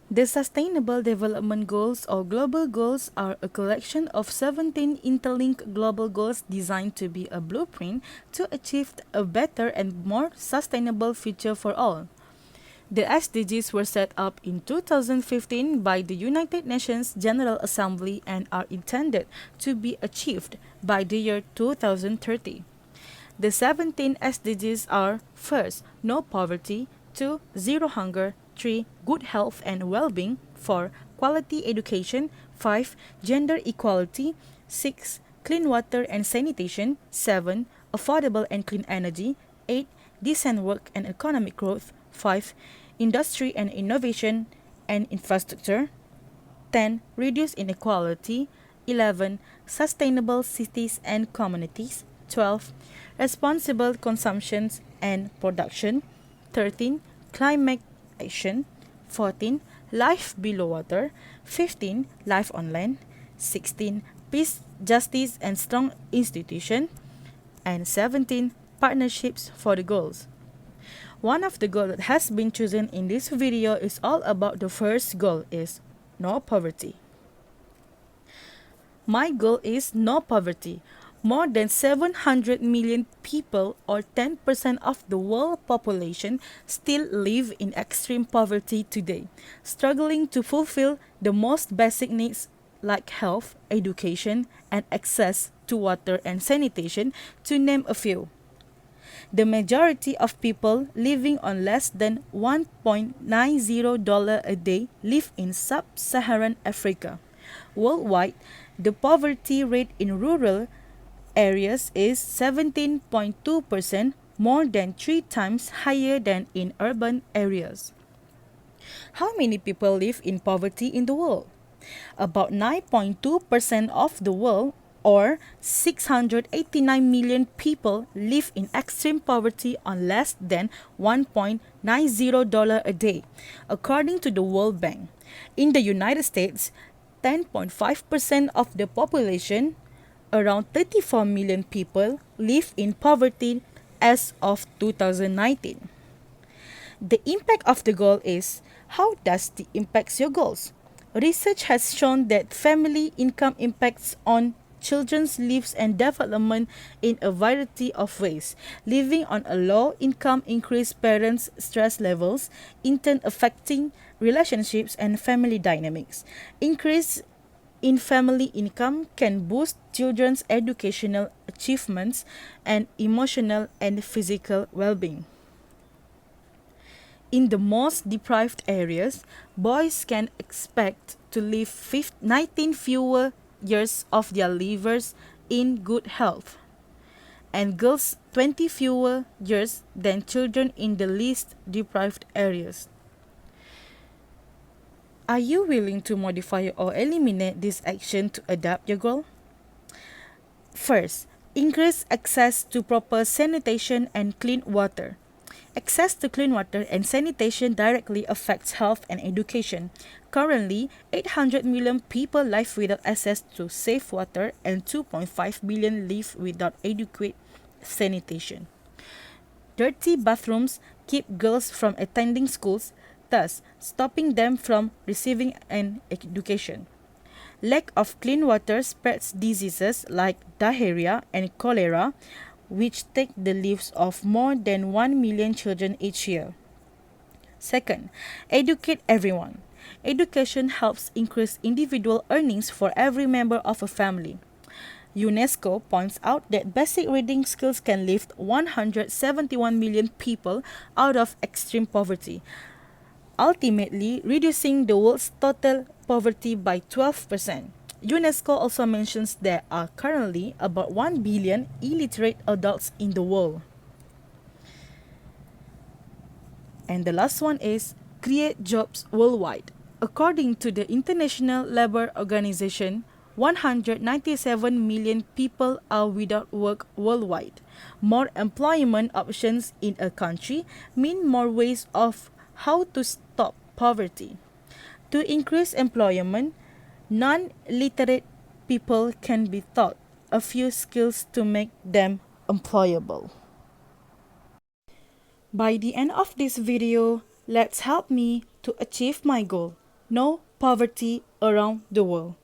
The Sustainable Development Goals or Global Goals are a collection of 17 interlinked global goals designed to be a blueprint to achieve a better and more sustainable future for all. The SDGs were set up in 2015 by the United Nations General Assembly and are intended to be achieved by the year 2030. The 17 SDGs are: first, no poverty; 2, zero hunger; 3, good health and well-being; 4, quality education; 5, gender equality; 6, clean water and sanitation; 7, affordable and clean energy; 8, decent work and economic growth; 5, industry and innovation and infrastructure; 10, reduce inequality; 11, sustainable cities and communities; 12, responsible consumption and production; 13, climate action; 14, life below water; 15, life on land; 16, peace, justice and strong institution; and 17, partnerships for the goals. One of the goals that has been chosen in this video is all about the first goal is no poverty. My goal is no poverty. More than 700 million people, or 10% of the world population, still live in extreme poverty today, struggling to fulfill the most basic needs like health, education, and access to water and sanitation, to name a few. The majority of people living on less than $1.90 a day live in sub-Saharan Africa. Worldwide, the poverty rate in rural areas is 17.2%, more than 3 times higher than in urban areas. How many people live in poverty in the world? About 9.2% of the world, or 689 million people, live in extreme poverty on less than $1.90 a day, according to the World Bank. In the United States, 10.5% of the population, around 34 million people, live in poverty as of 2019. The impact of the goal is: how does it impact your goals? Research has shown that family income impacts on children's lives and development in a variety of ways. Living on a low income increases parents' stress levels, in turn affecting relationships and family dynamics. Increase in family income can boost children's educational achievements and emotional and physical well-being. In the most deprived areas, boys can expect to live 19 fewer years of their lives in good health, and girls 20 fewer years than children in the least deprived areas. Are you willing to modify or eliminate this action to adapt your goal? First, increase access to proper sanitation and clean water. Access to clean water and sanitation directly affects health and education. Currently, 800 million people live without access to safe water and 2.5 billion live without adequate sanitation. Dirty bathrooms keep girls from attending schools, thus stopping them from receiving an education. Lack of clean water spreads diseases like diarrhea and cholera, which take the lives of more than 1 million children each year. Second, educate everyone. Education helps increase individual earnings for every member of a family. UNESCO points out that basic reading skills can lift 171 million people out of extreme poverty, ultimately reducing the world's total poverty by 12%. UNESCO also mentions there are currently about 1 billion illiterate adults in the world. And the last one is create jobs worldwide. According to the International Labour Organization, 197 million people are without work worldwide. More employment options in a country mean more ways of how to stop poverty. To increase employment, non-literate people can be taught a few skills to make them employable. By the end of this video, let's help me to achieve my goal. no poverty around the world.